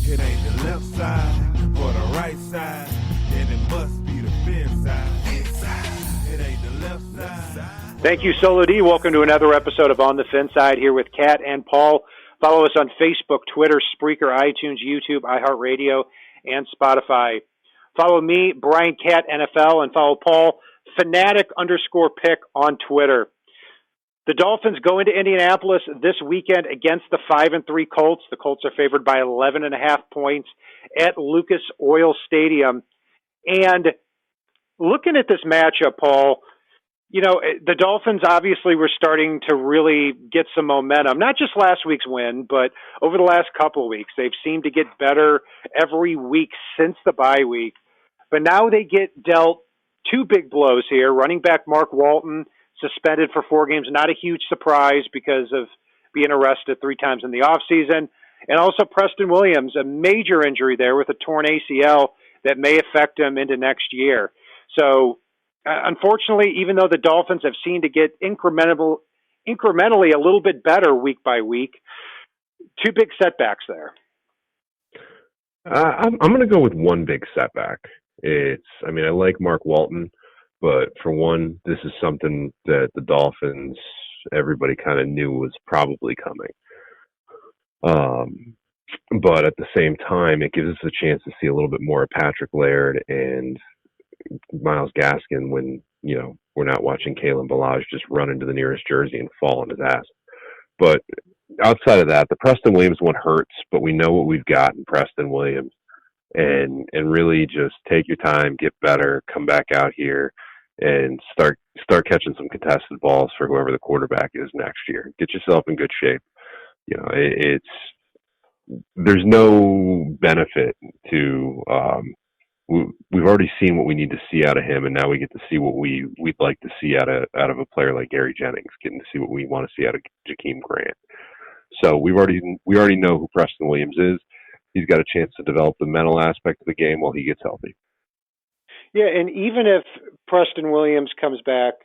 It ain't the left side or the right side, then it must be the FinSide. It ain't the left side. Thank you, Solo D. Welcome to another episode of On the FinSide here with Kat and Paul. Follow us on Facebook, Twitter, Spreaker, iTunes, YouTube, iHeartRadio, and Spotify. Follow me, Brian Cat NFL, and follow Paul, Fanatic_pick on Twitter. The Dolphins go into Indianapolis this weekend against the 5-3 Colts. The Colts are favored by 11.5 points at Lucas Oil Stadium. And looking at this matchup, Paul, you know, the Dolphins obviously were starting to really get some momentum, not just last week's win, but over the last couple of weeks. They've seemed to get better every week since the bye week. But now they get dealt two big blows here. Running back Mark Walton suspended for 4 games, not a huge surprise because of being arrested 3 times in the offseason. And also Preston Williams, a major injury there with a torn ACL that may affect him into next year. So, unfortunately, even though the Dolphins have seemed to get incrementally a little bit better week by week, 2 big setbacks there. I'm going to go with one big setback. I like Mark Walton, but for one, this is something that the Dolphins, everybody kind of knew was probably coming. But at the same time, it gives us a chance to see a little bit more of Patrick Laird and Myles Gaskin when, you know, we're not watching Kalen Ballage just run into the nearest jersey and fall on his ass. But outside of that, the Preston Williams one hurts, but we know what we've got in Preston Williams. And really just take your time, get better, come back out here and start catching some contested balls for whoever the quarterback is next year. Get yourself in good shape. You know, there's no benefit to we've already seen what we need to see out of him, and now we get to see what we'd like to see out of a player like Gary Jennings, getting to see what we want to see out of Jakeem Grant. So we already know who Preston Williams is. He's got a chance to develop the mental aspect of the game while he gets healthy. Yeah, and even if Preston Williams comes back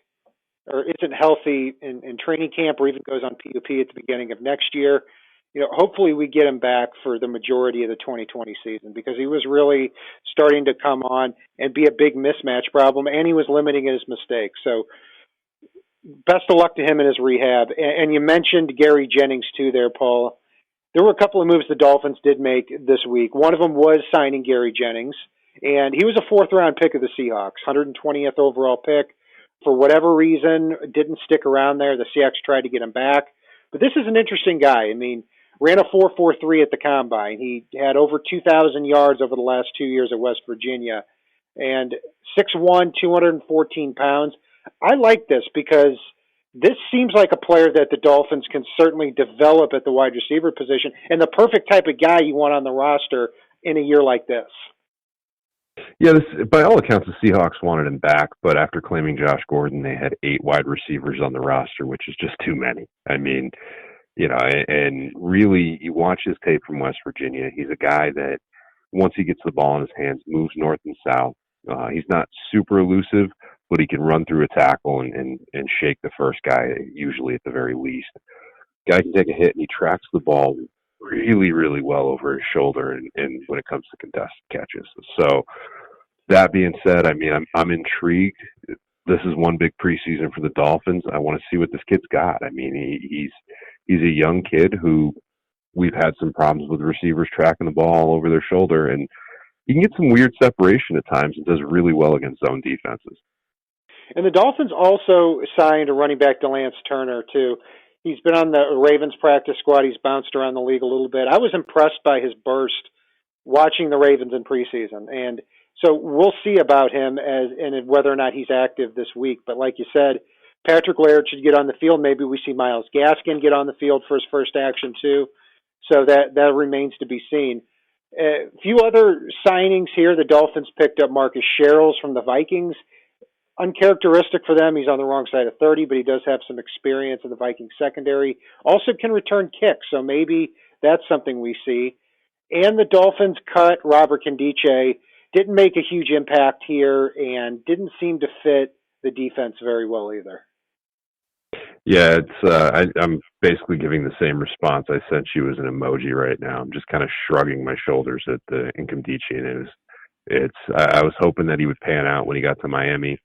or isn't healthy in training camp or even goes on PUP at the beginning of next year, you know, hopefully we get him back for the majority of the 2020 season because he was really starting to come on and be a big mismatch problem, and he was limiting his mistakes. So best of luck to him in his rehab. And you mentioned Gary Jennings too there, Paul. There were a couple of moves the Dolphins did make this week. One of them was signing Gary Jennings, and he was a 4th-round pick of the Seahawks, 120th overall pick. For whatever reason, didn't stick around there. The Seahawks tried to get him back. But this is an interesting guy. I mean, ran a 4.43 at the Combine. He had over 2,000 yards over the last 2 years at West Virginia, and 6'1", 214 pounds. I like this because this seems like a player that the Dolphins can certainly develop at the wide receiver position and the perfect type of guy you want on the roster in a year like this. Yeah, by all accounts, the Seahawks wanted him back, but after claiming Josh Gordon, they had 8 wide receivers on the roster, which is just too many. I mean, you know, and really, you watch his tape from West Virginia. He's a guy that, once he gets the ball in his hands, moves north and south. He's not super elusive, but he can run through a tackle and shake the first guy, usually at the very least. Guy can take a hit, and he tracks the ball really, really well over his shoulder and when it comes to contested catches. So that being said, I mean, I'm intrigued. This is one big preseason for the Dolphins. I want to see what this kid's got. I mean, he's a young kid who we've had some problems with receivers tracking the ball over their shoulder, and he can get some weird separation at times and does really well against zone defenses. And the Dolphins also signed a running back, DeLance Turner, too. He's been on the Ravens practice squad. He's bounced around the league a little bit. I was impressed by his burst watching the Ravens in preseason. And so we'll see about him and whether or not he's active this week. But like you said, Patrick Laird should get on the field. Maybe we see Myles Gaskin get on the field for his first action, too. So that remains to be seen. A few other signings here. The Dolphins picked up Marcus Sherrills from the Vikings. Uncharacteristic for them. He's on the wrong side of 30, but he does have some experience in the Vikings secondary. Also can return kicks, so maybe that's something we see. And the Dolphins cut Robert Kendiche. Didn't make a huge impact here and didn't seem to fit the defense very well either. Yeah, I'm basically giving the same response I sent you as an emoji right now. I'm just kind of shrugging my shoulders at the Incomdici news. I was hoping that he would pan out when he got to Miami.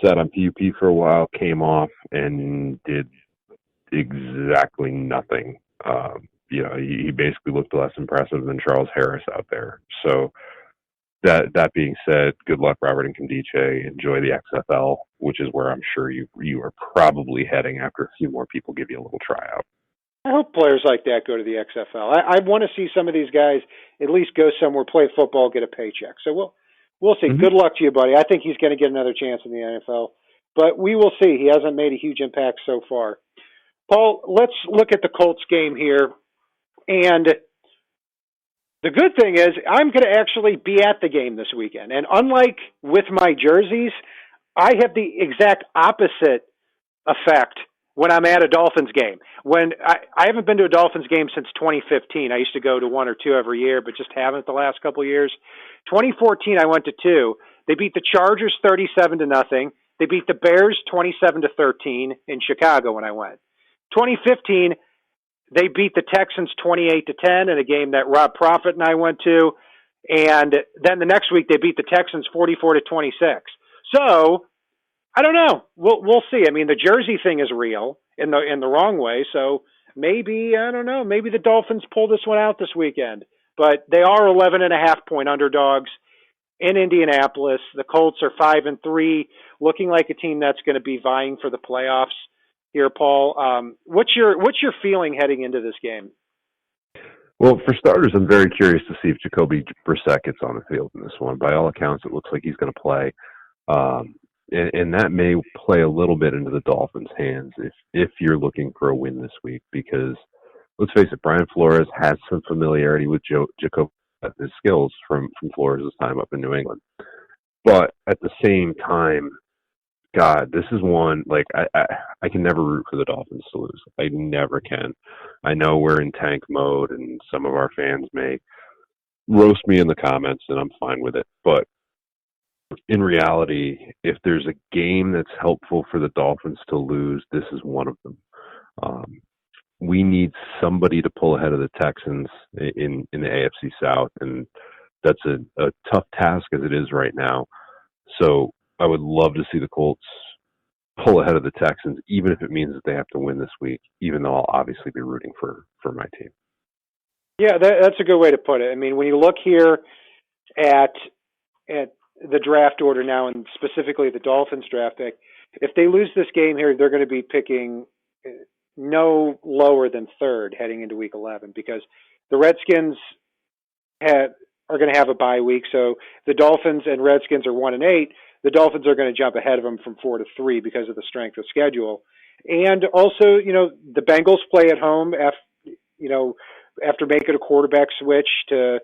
Sat on PUP for a while, came off, and did exactly nothing. He basically looked less impressive than Charles Harris out there. So that being said, good luck, Robert Nkemdiche. Enjoy the XFL, which is where I'm sure you are probably heading after a few more people give you a little tryout. I hope players like that go to the XFL. I want to see some of these guys at least go somewhere, play football, get a paycheck. So we'll see. Mm-hmm. Good luck to you, buddy. I think he's going to get another chance in the NFL, but we will see. He hasn't made a huge impact so far. Paul, let's look at the Colts game here. And the good thing is I'm going to actually be at the game this weekend. And unlike with my jerseys, I have the exact opposite effect when I'm at a Dolphins game. When I haven't been to a Dolphins game since 2015. I used to go to one or two every year, but just haven't the last couple of years. 2014, I went to two. They beat the Chargers 37-0. They beat the Bears 27-13 in Chicago when I went. 2015, they beat the Texans 28-10 in a game that Rob Profit and I went to. And then the next week, they beat the Texans 44-26. So I don't know. We'll see. I mean, the jersey thing is real in the wrong way. So maybe, I don't know, maybe the Dolphins pull this one out this weekend. But they are 11.5-point underdogs in Indianapolis. The Colts are 5-3, looking like a team that's going to be vying for the playoffs here, Paul. What's your feeling heading into this game? Well, for starters, I'm very curious to see if Jacoby Brissette gets on the field in this one. By all accounts, it looks like he's going to play. And that may play a little bit into the Dolphins' hands if you're looking for a win this week, because let's face it, Brian Flores has some familiarity with Jacoby, his skills from Flores' time up in New England. But at the same time, God, this is one, like, I can never root for the Dolphins to lose. I never can. I know we're in tank mode, and some of our fans may roast me in the comments, and I'm fine with it. But in reality, if there's a game that's helpful for the Dolphins to lose, this is one of them. We need somebody to pull ahead of the Texans in the AFC South, and that's a tough task as it is right now. So I would love to see the Colts pull ahead of the Texans, even if it means that they have to win this week, even though I'll obviously be rooting for my team. Yeah, that's a good way to put it. I mean, when you look here at the draft order now, and specifically the Dolphins draft pick, if they lose this game here, they're going to be picking no lower than third heading into Week 11, because the Redskins are going to have a bye week. So the Dolphins and Redskins are 1-8. The Dolphins are going to jump ahead of them from 4-3 because of the strength of schedule. And also, the Bengals play at home after making a quarterback switch to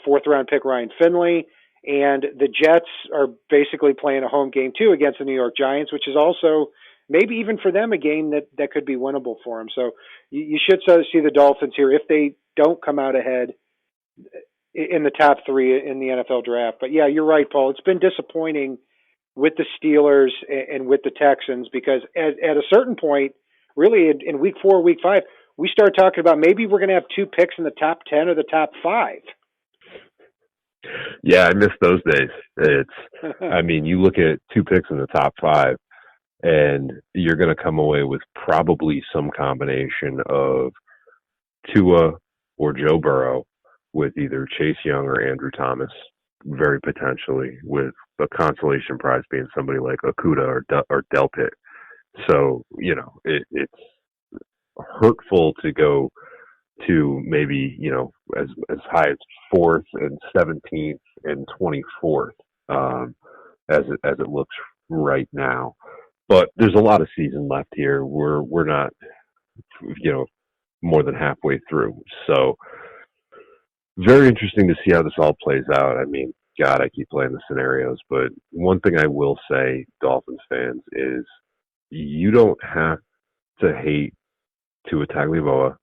fourth round pick Ryan Finley. And the Jets are basically playing a home game too against the New York Giants, which is also maybe even for them a game that could be winnable for them. So you should see the Dolphins here if they don't come out ahead in the top three in the NFL draft. But yeah, you're right, Paul. It's been disappointing with the Steelers and with the Texans, because at a certain point, really in week 4, week 5, we start talking about maybe we're going to have 2 picks in the top 10 or the top 5. Yeah, I miss those days. I mean, you look at 2 picks in the top 5, and you're going to come away with probably some combination of Tua or Joe Burrow, with either Chase Young or Andrew Thomas, very potentially, with a consolation prize being somebody like Okuda or Delpit. So, it's hurtful to go to maybe, as high as 4th and 17th and 24th, as it looks right now. But there's a lot of season left here. We're not, more than halfway through. So very interesting to see how this all plays out. I mean, God, I keep playing the scenarios, but one thing I will say, Dolphins fans, is you don't have to hate Tua Tagovailoa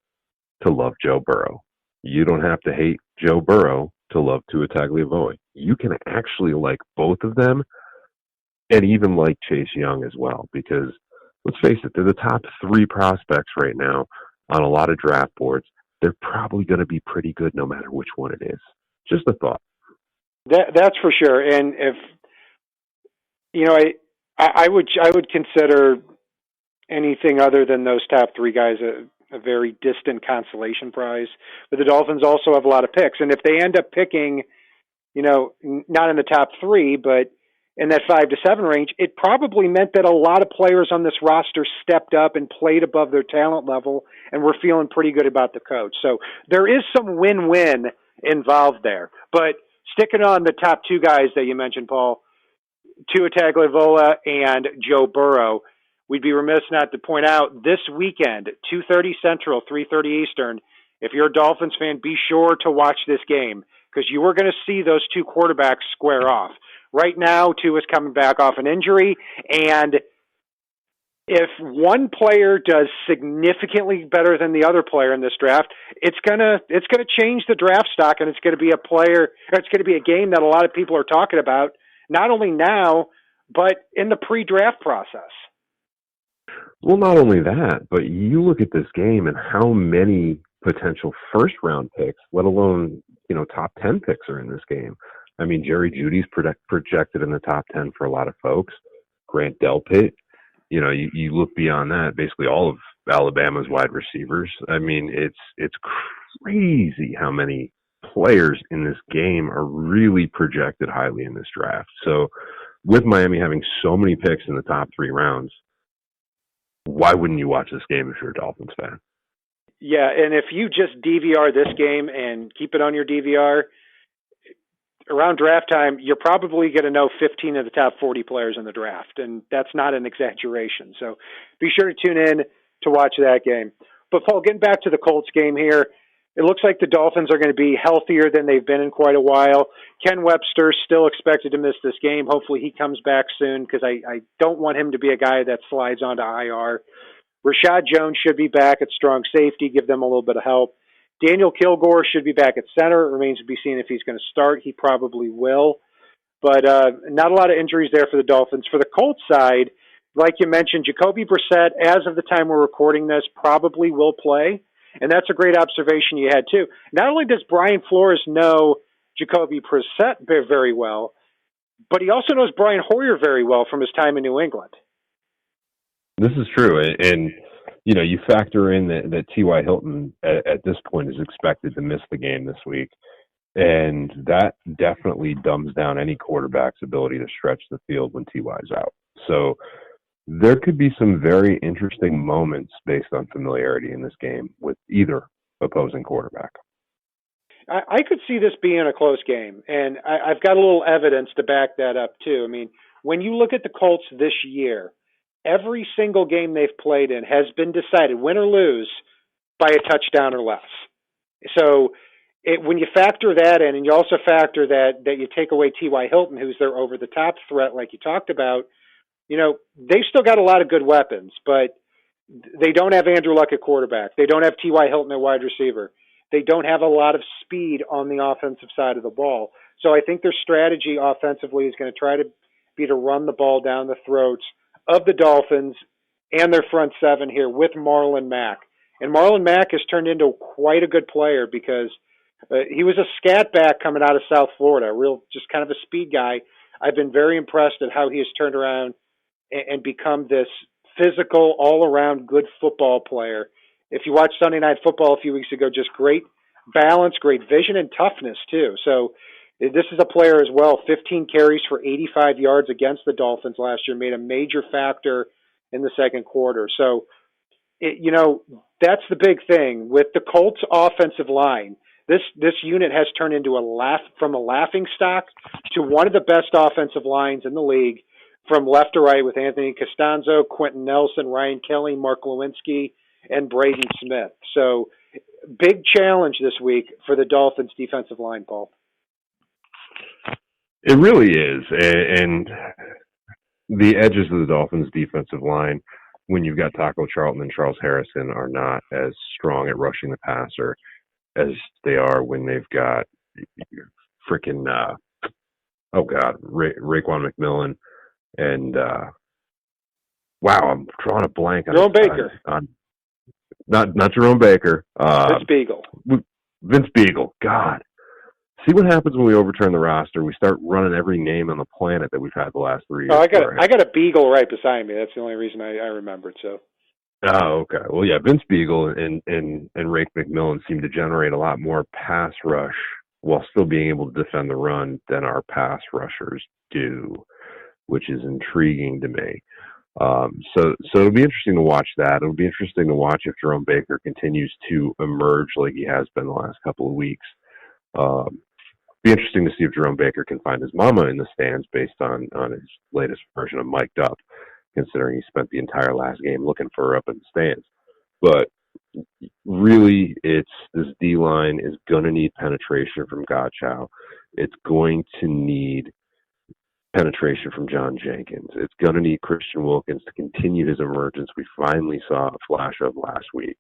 to love Joe Burrow. You don't have to hate Joe Burrow to love Tua Tagovailoa. You can actually like both of them, and even like Chase Young as well, because let's face it, they're the top 3 prospects right now on a lot of draft boards. They're probably going to be pretty good no matter which one it is. Just a thought. That's for sure. And if I would consider anything other than those top 3 guys a very distant consolation prize. But the Dolphins also have a lot of picks, and if they end up picking, not in the top 3, but in that 5 to 7 range, it probably meant that a lot of players on this roster stepped up and played above their talent level, and we're feeling pretty good about the coach. So there is some win-win involved there. But sticking on the top 2 guys that you mentioned, Paul, Tua Tagovailoa and Joe Burrow, we'd be remiss not to point out this weekend, 2:30 Central, 3:30 Eastern. If you're a Dolphins fan, be sure to watch this game because you are going to see those 2 quarterbacks square off. Right now, Tua is coming back off an injury, and if one player does significantly better than the other player in this draft, it's gonna change the draft stock, and it's going to be a game that a lot of people are talking about, not only now but in the pre-draft process. Well, not only that, but you look at this game and how many potential first-round picks, let alone top 10 picks, are in this game. I mean, Jerry Jeudy's projected in the top 10 for a lot of folks. Grant Delpit. You look beyond that, basically all of Alabama's wide receivers. I mean, it's crazy how many players in this game are really projected highly in this draft. So with Miami having so many picks in the top 3 rounds, why wouldn't you watch this game if you're a Dolphins fan? Yeah, and if you just DVR this game and keep it on your DVR, around draft time, you're probably going to know 15 of the top 40 players in the draft, and that's not an exaggeration. So be sure to tune in to watch that game. But, Paul, getting back to the Colts game here, it looks like the Dolphins are going to be healthier than they've been in quite a while. Ken Webster still expected to miss this game. Hopefully he comes back soon because I don't want him to be a guy that slides onto IR. Rashad Jones should be back at strong safety, give them a little bit of help. Daniel Kilgore should be back at center. It remains to be seen if he's going to start. He probably will. But not a lot of injuries there for the Dolphins. For the Colts side, like you mentioned, Jacoby Brissette, as of the time we're recording this, probably will play. And that's a great observation you had, too. Not only does Brian Flores know Jacoby Brissette very well, but he also knows Brian Hoyer very well from his time in New England. This is true. And you factor in that T.Y. Hilton at this point is expected to miss the game this week. And that definitely dumbs down any quarterback's ability to stretch the field when T.Y.'s out. So there could be some very interesting moments based on familiarity in this game with either opposing quarterback. I could see this being a close game, and I've got a little evidence to back that up, too. I mean, when you look at the Colts this year, every single game they've played in has been decided, win or lose, by a touchdown or less. So when you factor that in, and you also factor that you take away T.Y. Hilton, who's their over-the-top threat like you talked about, they've still got a lot of good weapons, but they don't have Andrew Luck at quarterback. They don't have T.Y. Hilton at wide receiver. They don't have a lot of speed on the offensive side of the ball. So I think their strategy offensively is going to try to be to run the ball down the throats of the Dolphins and their front seven here with Marlon Mack. And Marlon Mack has turned into quite a good player because he was a scat back coming out of South Florida, just kind of a speed guy. I've been very impressed at how he has turned around and become this physical, all-around good football player. If you watched Sunday Night Football a few weeks ago, just great balance, great vision, and toughness, too. So this is a player as well, 15 carries for 85 yards against the Dolphins last year, made a major factor in the second quarter. So, that's the big thing. With the Colts offensive line, this unit has turned into from a laughing stock to one of the best offensive lines in the league from left to right with Anthony Costanzo, Quentin Nelson, Ryan Kelly, Mark Lewinsky, and Braden Smith. So big challenge this week for the Dolphins defensive line, Paul. It really is. And the edges of the Dolphins defensive line, when you've got Taco Charlton and Charles Harrison, are not as strong at rushing the passer as they are when they've got freaking, Raekwon McMillan and wow, I'm drawing a blank on Jerome Baker. on not Jerome Baker. Vince Beagle. Vince Beagle. God. See what happens when we overturn the roster. We start running every name on the planet that we've had the last 3 years. I got a Beagle right beside me. That's the only reason I remembered. So. Oh, okay. Well, yeah, Vince Beagle and Rake McMillan seem to generate a lot more pass rush while still being able to defend the run than our pass rushers do, which is intriguing to me. So it'll be interesting to watch that. It'll be interesting to watch if Jerome Baker continues to emerge like he has been the last couple of weeks. Be interesting to see if Jerome Baker can find his mama in the stands based on his latest version of Mic'd Up, considering he spent the entire last game looking for her up in the stands. But really, this D-line is going to need penetration from Godchow. It's going to need penetration from John Jenkins. It's going to need Christian Wilkins to continue his emergence we finally saw a flash of last week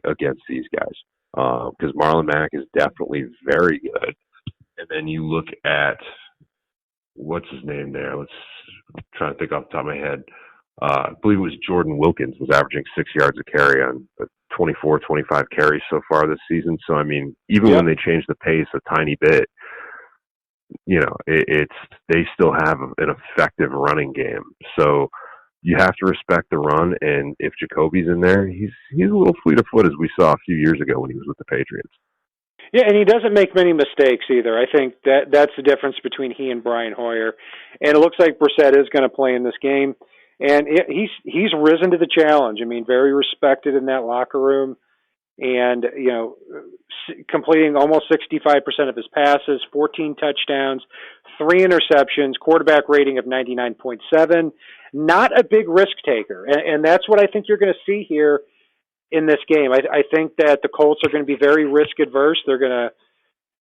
against these guys. Because Marlon Mack is definitely very good. And then you look at, what's his name there? Let's try to think off the top of my head. I believe it was Jordan Wilkins was averaging 6 yards a carry on 24, 25 carries so far this season. So, I mean, even when they change the pace a tiny bit, you know, they still have an effective running game. So you have to respect the run. And if Jacoby's in there, he's a little fleet of foot, as we saw a few years ago when he was with the Patriots. Yeah, and he doesn't make many mistakes either. I think that's the difference between he and Brian Hoyer. And it looks like Brissette is going to play in this game. And he's risen to the challenge. I mean, very respected in that locker room. And, you know, completing almost 65% of his passes, 14 touchdowns, 3 interceptions, quarterback rating of 99.7. Not a big risk taker. And that's what I think you're going to see here in this game. I think that the Colts are going to be very risk adverse. They're going to,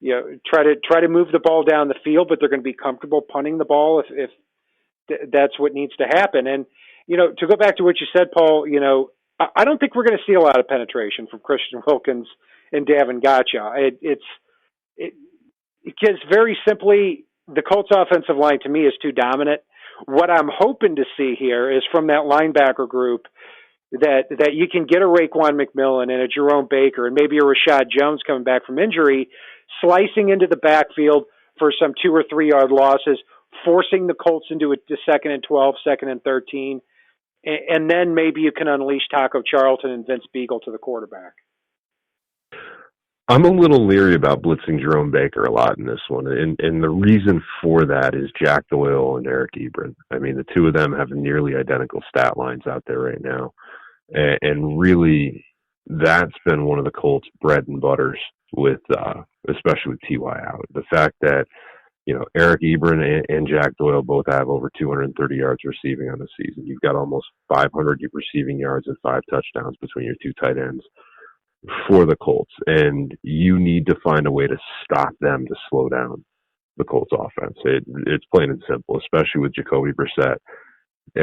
you know, try to move the ball down the field, but they're going to be comfortable punting the ball if that's what needs to happen. And, you know, to go back to what you said, Paul, you know, I don't think we're going to see a lot of penetration from Christian Wilkins and Davin Godchow. Because very simply, the Colts offensive line to me is too dominant. What I'm hoping to see here is from that linebacker group that you can get a Raekwon McMillan and a Jerome Baker and maybe a Rashad Jones coming back from injury, slicing into the backfield for some 2 or 3 yard losses, forcing the Colts into a 2nd and 12, 2nd and 13, and then maybe you can unleash Taco Charlton and Vince Beagle to the quarterback. I'm a little leery about blitzing Jerome Baker a lot in this one, and the reason for that is Jack Doyle and Eric Ebron. I mean, the two of them have nearly identical stat lines out there right now, and really, that's been one of the Colts' bread and butters with, especially with Ty out. The fact that, you know, Eric Ebron and Jack Doyle both have over 230 yards receiving on the season. You've got almost 500 receiving yards and 5 touchdowns between your 2 tight ends for the Colts. And you need to find a way to stop them to slow down the Colts offense. It's plain and simple, especially with Jacoby Brissette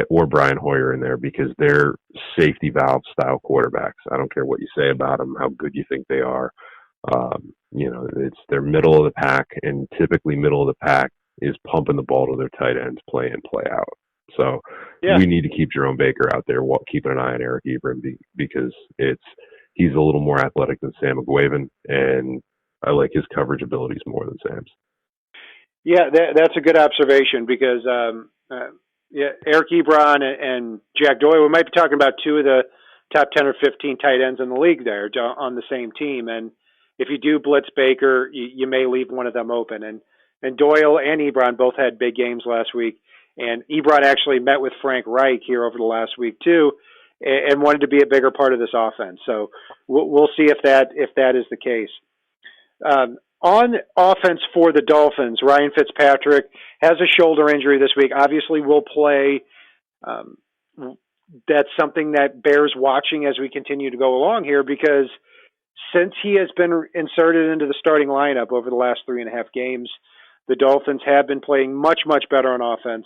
or Brian Hoyer in there, because they're safety valve style quarterbacks. I don't care what you say about them, how good you think they are. You know, they're middle of the pack, and typically middle of the pack is pumping the ball to their tight ends, play in, play out. So we need to keep Jerome Baker out there, keeping an eye on Eric Ebron because he's a little more athletic than Sam McGuavin, and I like his coverage abilities more than Sam's. Yeah, that's a good observation because Eric Ebron and Jack Doyle, we might be talking about 2 of the top 10 or 15 tight ends in the league there on the same team. And if you do blitz Baker, you may leave one of them open. And Doyle and Ebron both had big games last week. And Ebron actually met with Frank Reich here over the last week too, and wanted to be a bigger part of this offense. So we'll see if that is the case. On offense for the Dolphins, Ryan Fitzpatrick has a shoulder injury this week. Obviously, will play. That's something that bears watching as we continue to go along here, because since he has been inserted into the starting lineup over the last 3.5 games, the Dolphins have been playing much, much better on offense.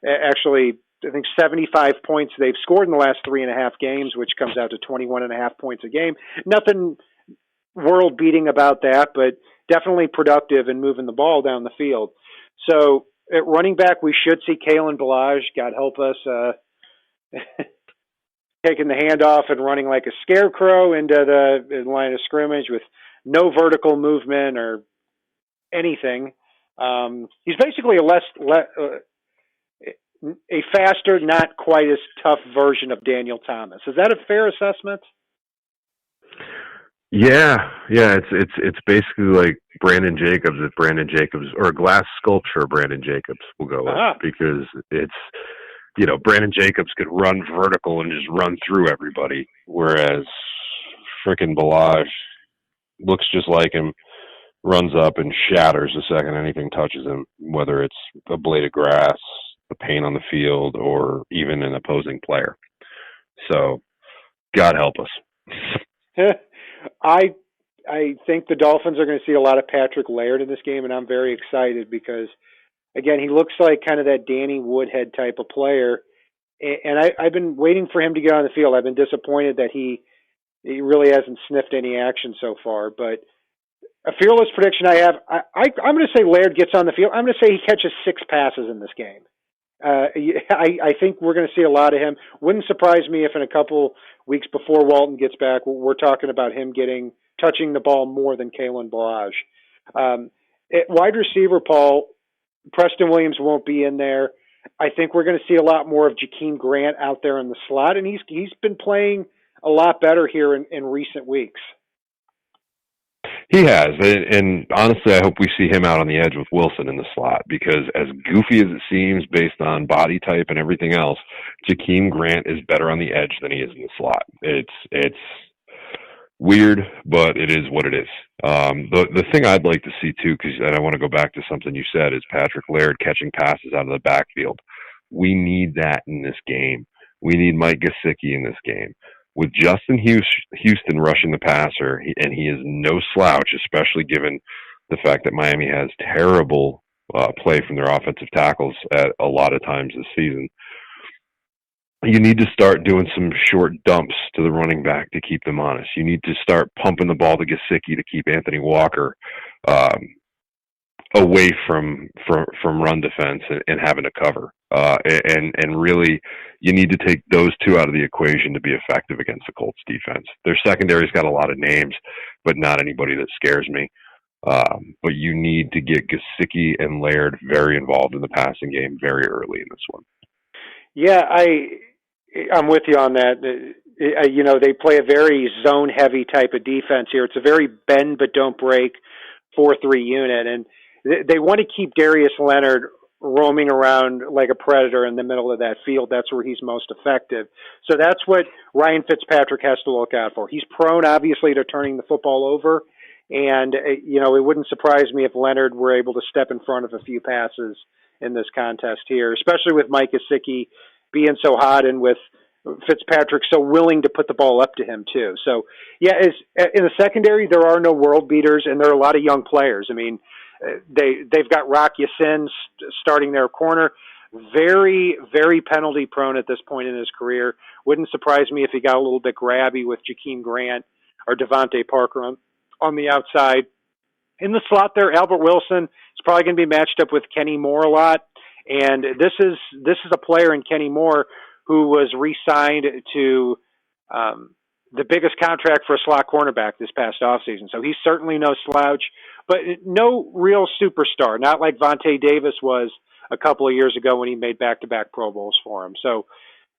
Actually, I think 75 points they've scored in the last 3.5 games, which comes out to 21.5 points a game. Nothing world-beating about that, but definitely productive in moving the ball down the field. So at running back, we should see Kalen Ballage, God help us, taking the handoff and running like a scarecrow into the line of scrimmage with no vertical movement or anything. He's basically a faster, not quite as tough version of Daniel Thomas. Is that a fair assessment? Yeah. It's basically like Brandon Jacobs, if Brandon Jacobs, or a glass sculpture Brandon Jacobs will go with, because it's, Brandon Jacobs could run vertical and just run through everybody, whereas frickin' Balaj looks just like him, runs up and shatters the second anything touches him, whether it's a blade of grass, the paint on the field, or even an opposing player. So, God help us. I think the Dolphins are going to see a lot of Patrick Laird in this game, and I'm very excited because, again, he looks like kind of that Danny Woodhead type of player, and I've been waiting for him to get on the field. I've been disappointed that he really hasn't sniffed any action so far, but a fearless prediction I have, I'm going to say Laird gets on the field. I'm going to say he catches 6 passes in this game. I think we're going to see a lot of him. Wouldn't surprise me if in a couple weeks before Walton gets back, we're talking about him touching the ball more than Kalen Balaj. At wide receiver, Paul, Preston Williams won't be in there. I think we're going to see a lot more of Jakeem Grant out there in the slot, and he's been playing a lot better here in recent weeks. He has, and honestly, I hope we see him out on the edge with Wilson in the slot, because as goofy as it seems based on body type and everything else, Jakeem Grant is better on the edge than he is in the slot. It's weird, but it is what it is. The thing I'd like to see too, and I want to go back to something you said, is Patrick Laird catching passes out of the backfield. We need that in this game. We need Mike Gesicki in this game. With Justin Houston rushing the passer, and he is no slouch, especially given the fact that Miami has terrible play from their offensive tackles at a lot of times this season, you need to start doing some short dumps to the running back to keep them honest. You need to start pumping the ball to Gesicki to keep Anthony Walker away from run defense and having to cover. And really, you need to take those two out of the equation to be effective against the Colts defense. Their secondary's got a lot of names, but not anybody that scares me. But you need to get Gesicki and Laird very involved in the passing game very early in this one. Yeah, I'm with you on that. They play a very zone-heavy type of defense here. It's a very bend but don't break 4-3 unit, and they want to keep Darius Leonard roaming around like a predator in the middle of that field. That's where he's most effective. So that's what Ryan Fitzpatrick has to look out for. He's prone, obviously, to turning the football over, and it wouldn't surprise me if Leonard were able to step in front of a few passes in this contest here, especially with Mike Gesicki being so hot and with Fitzpatrick so willing to put the ball up to him too. So yeah, in the secondary, there are no world beaters, and there are a lot of young players. I mean, they've got Rock Ya-Sin starting their corner, very, very penalty prone at this point in his career. Wouldn't surprise me if he got a little bit grabby with Jakeem Grant or Devontae Parker on the outside. In the slot there, Albert Wilson is probably going to be matched up with Kenny Moore a lot. And this is a player in Kenny Moore who was re-signed to the biggest contract for a slot cornerback this past offseason. So he's certainly no slouch, but no real superstar, not like Vontae Davis was a couple of years ago when he made back-to-back Pro Bowls for him. So,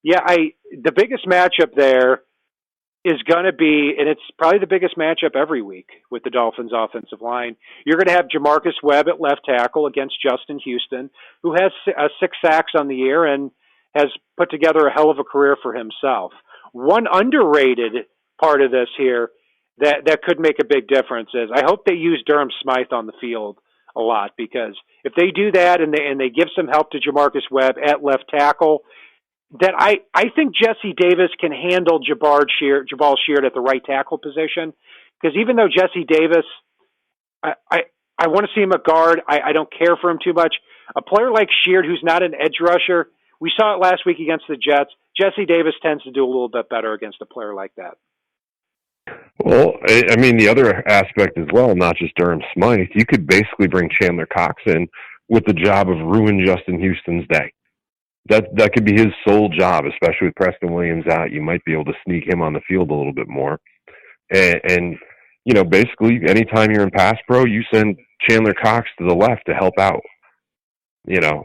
yeah, the biggest matchup there is going to be, and it's probably the biggest matchup every week with the Dolphins offensive line. You're going to have Jamarcus Webb at left tackle against Justin Houston, who has 6 sacks on the year and has put together a hell of a career for himself. One underrated part of this here that could make a big difference is I hope they use Durham Smythe on the field a lot, because if they do that and they give some help to Jamarcus Webb at left tackle, that I think Jesse Davis can handle Jabal Sheard at the right tackle position, because even though Jesse Davis, I want to see him at guard. I don't care for him too much. A player like Sheard, who's not an edge rusher, we saw it last week against the Jets. Jesse Davis tends to do a little bit better against a player like that. Well, I mean, the other aspect as well, not just Durham Smythe, you could basically bring Chandler Cox in with the job of ruin Justin Houston's day. that could be his sole job, especially with Preston Williams out. You might be able to sneak him on the field a little bit more. And basically, anytime you're in pass pro, you send Chandler Cox to the left to help out,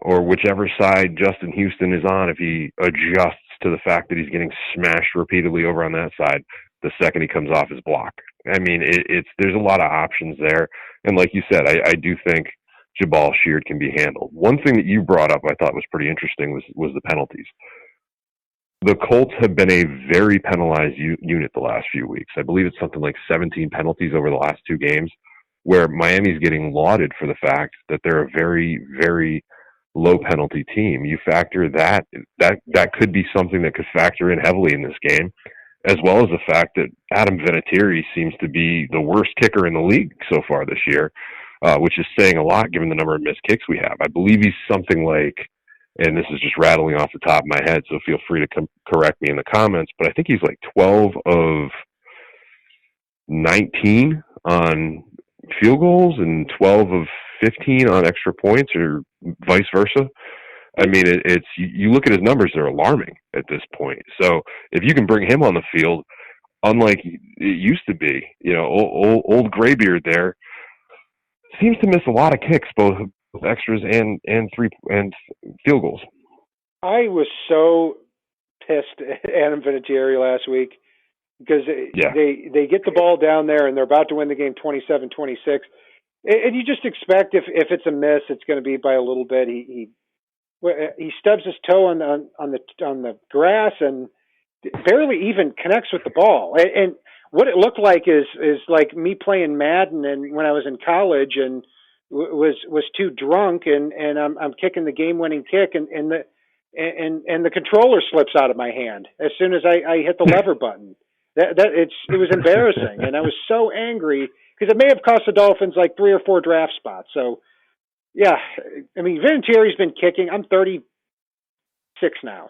or whichever side Justin Houston is on, if he adjusts to the fact that he's getting smashed repeatedly over on that side the second he comes off his block. I mean, there's a lot of options there. And like you said, I do think Jabal Sheard can be handled. One thing that you brought up I thought was pretty interesting was the penalties. The Colts have been a very penalized unit the last few weeks. I believe it's something like 17 penalties over the last two games, where Miami's getting lauded for the fact that they're a very, very low penalty team. You factor that could be something that could factor in heavily in this game, as well as the fact that Adam Vinatieri seems to be the worst kicker in the league so far this year, which is saying a lot given the number of missed kicks we have. I believe he's something like, and this is just rattling off the top of my head, so feel free to correct me in the comments, but I think he's like 12 of 19 on field goals and 12 of 15 on extra points, or vice versa. I mean, it's you look at his numbers, they're alarming at this point. So if you can bring him on the field, unlike it used to be, old Graybeard there seems to miss a lot of kicks, both extras and field goals. I was so pissed at Adam Vinatieri last week because they get the ball down there and they're about to win the game 27-26. And you just expect if it's a miss, it's going to be by a little bit. He stubs his toe on the grass and barely even connects with the ball. And what it looked like is like me playing Madden and when I was in college and was too drunk and I'm kicking the game winning kick and the controller slips out of my hand as soon as I hit the lever button. It was embarrassing, and I was so angry because it may have cost the Dolphins like 3 or 4 draft spots. So, yeah, I mean, Vinatieri's been kicking. I'm 36 now,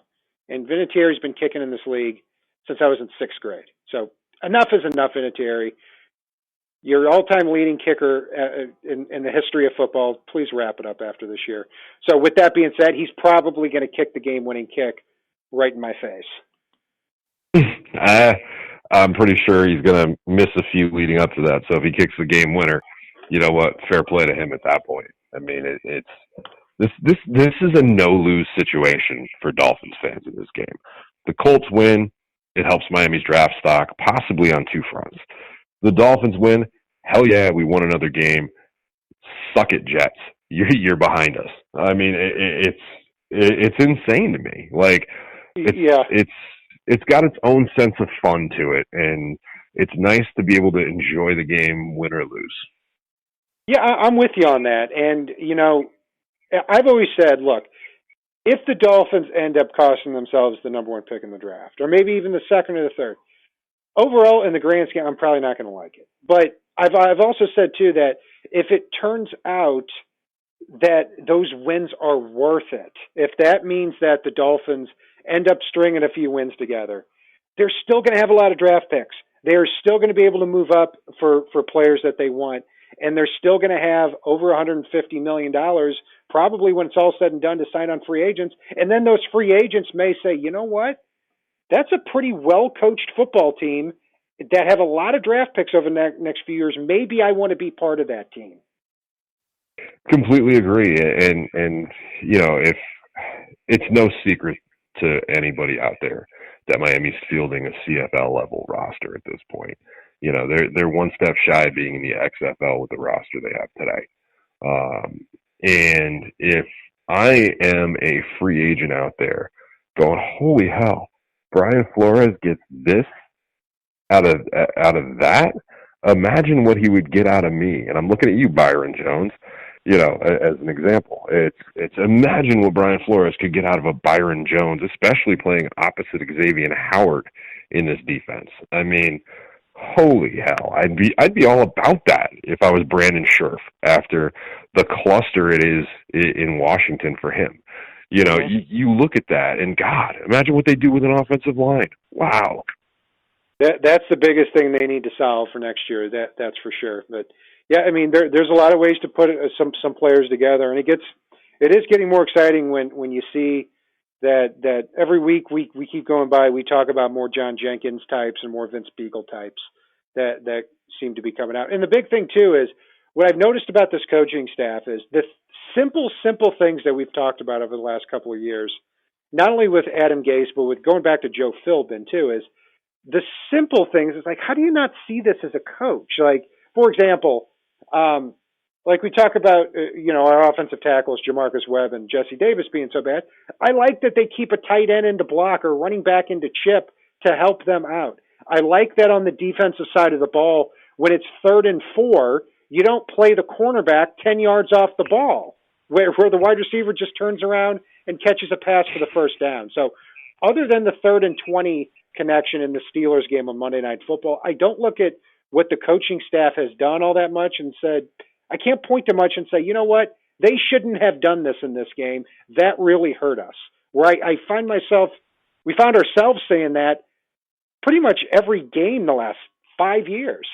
and Vinatieri's been kicking in this league since I was in 6th grade. So enough is enough, Vinatieri. Your all-time leading kicker in the history of football. Please wrap it up after this year. So with that being said, he's probably going to kick the game-winning kick right in my face. I'm pretty sure he's going to miss a few leading up to that. So if he kicks the game winner, you know what? Fair play to him at that point. I mean, this is a no-lose situation for Dolphins fans in this game. The Colts win, it helps Miami's draft stock, possibly on 2 fronts. The Dolphins win, hell yeah, we won another game. Suck it, Jets. You're behind us. I mean, it's insane to me. Like, it's got its own sense of fun to it, and it's nice to be able to enjoy the game, win or lose. Yeah, I'm with you on that. And, I've always said, look, if the Dolphins end up costing themselves the number 1 pick in the draft, or maybe even the 2nd or the 3rd, overall, in the grand scheme, I'm probably not going to like it. But I've also said, too, that if it turns out that those wins are worth it, if that means that the Dolphins end up stringing a few wins together, they're still going to have a lot of draft picks. They're still going to be able to move up for players that they want, and they're still going to have over $150 million probably when it's all said and done to sign on free agents. And then those free agents may say, you know what? That's a pretty well-coached football team that have a lot of draft picks over the next few years. Maybe I want to be part of that team. Completely agree. And if it's no secret to anybody out there that Miami's fielding a CFL level roster at this point. They're one step shy of being in the XFL with the roster they have today. And if I am a free agent out there going, holy hell, Brian Flores gets this out of that, imagine what he would get out of me. And I'm looking at you, Byron Jones, as an example. It's imagine what Brian Flores could get out of a Byron Jones, especially playing opposite Xavier Howard in this defense. I mean, holy hell, I'd be all about that if I was Brandon Scherf after the cluster it is in Washington for him. You look at that and God, imagine what they do with an offensive line. Wow. That's the biggest thing they need to solve for next year. That's for sure. But yeah, I mean, there's a lot of ways to put some players together, and it is getting more exciting when you see that every week we keep going by. We talk about more John Jenkins types and more Vince Beagle types that seem to be coming out. And the big thing too is what I've noticed about this coaching staff is the simple things that we've talked about over the last couple of years, not only with Adam Gase, but with going back to Joe Philbin too, is the simple things. It's like, how do you not see this as a coach? Like, for example, like we talk about, our offensive tackles, Jamarcus Webb and Jesse Davis being so bad. I like that they keep a tight end into block or running back into chip to help them out. I like that on the defensive side of the ball, when it's 3rd and 4, you don't play the cornerback 10 yards off the ball, where the wide receiver just turns around and catches a pass for the first down. So other than the 3rd and 20 connection in the Steelers game on Monday Night Football, I don't look at what the coaching staff has done all that much and said, I can't point to much and say, you know what, they shouldn't have done this in this game. That really hurt us. Where I find we found ourselves saying that pretty much every game the last 5 years.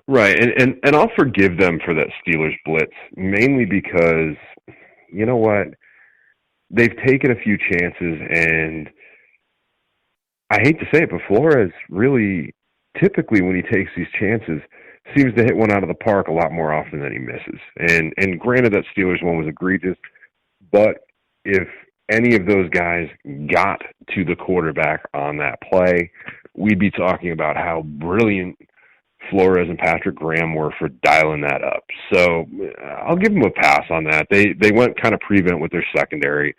Right, and I'll forgive them for that Steelers blitz, mainly because, you know what, they've taken a few chances, and I hate to say it, but Flores really, typically when he takes these chances, seems to hit one out of the park a lot more often than he misses. And granted, that Steelers one was egregious, but if any of those guys got to the quarterback on that play, we'd be talking about how brilliant Flores and Patrick Graham were for dialing that up. So I'll give them a pass on that. They went kind of prevent with their secondary,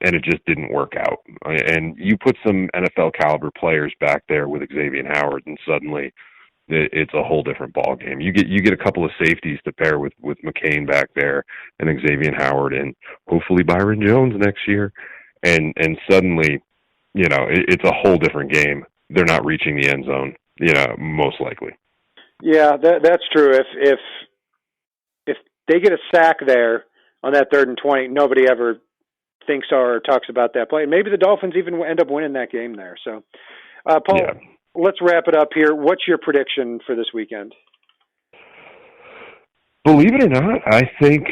and it just didn't work out. And you put some NFL caliber players back there with Xavier Howard, and suddenly it's a whole different ball game. You get a couple of safeties to pair with McCain back there and Xavier Howard and hopefully Byron Jones next year, and suddenly, it's a whole different game. They're not reaching the end zone, most likely. Yeah, that's true. If they get a sack there on that 3rd and 20, nobody ever thinks or talks about that play. Maybe the Dolphins even end up winning that game there. So, Paul, let's wrap it up here. What's your prediction for this weekend? Believe it or not, I think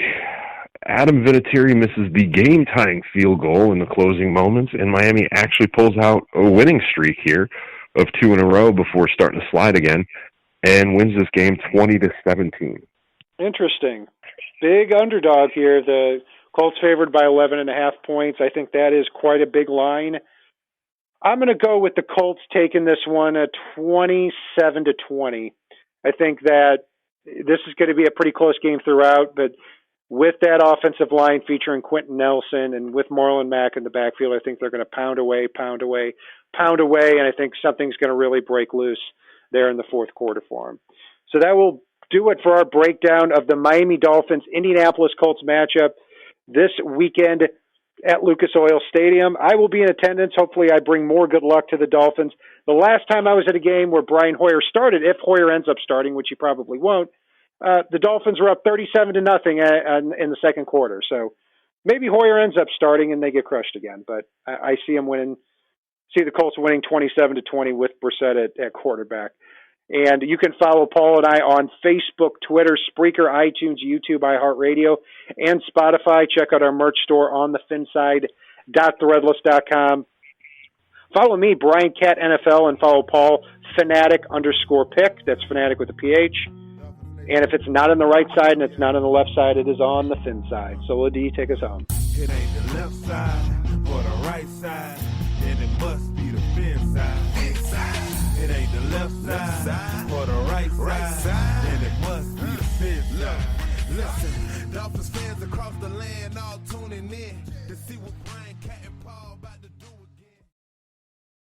Adam Vinatieri misses the game-tying field goal in the closing moments, and Miami actually pulls out a winning streak here of 2 in a row before starting to slide again, and wins this game 20-17. Interesting. Big underdog here. The Colts favored by 11.5 points. I think that is quite a big line. I'm going to go with the Colts taking this one at 27-20. I think that this is going to be a pretty close game throughout, but with that offensive line featuring Quentin Nelson and with Marlon Mack in the backfield, I think they're going to pound away, and I think something's going to really break loose there in the fourth quarter for them. So that will do it for our breakdown of the Miami Dolphins Indianapolis Colts matchup this weekend at Lucas Oil Stadium. I will be in attendance. Hopefully I bring more good luck to the Dolphins. The last time I was at a game where Brian Hoyer started, if Hoyer ends up starting, which he probably won't, the Dolphins were up 37-0 in the second quarter. So maybe Hoyer ends up starting and they get crushed again. But I see the Colts winning 27-20 with Brissette at quarterback. And you can follow Paul and I on Facebook, Twitter, Spreaker, iTunes, YouTube, iHeartRadio, and Spotify. Check out our merch store on the FinSide.threadless.com. Follow me, Brian Cat NFL, and follow Paul, Fanatic_pick. That's Fanatic with a PH. And if it's not on the right side and it's not on the left side, it is on the Fin side. So, Ladie, take us home. It ain't the left side or the right side, then it must be the Fin side. It ain't the left side or the right side, then it must be the Fin side. Listen, Dolphins fans across the land all tuning in to see what Brian Cat and Paul about to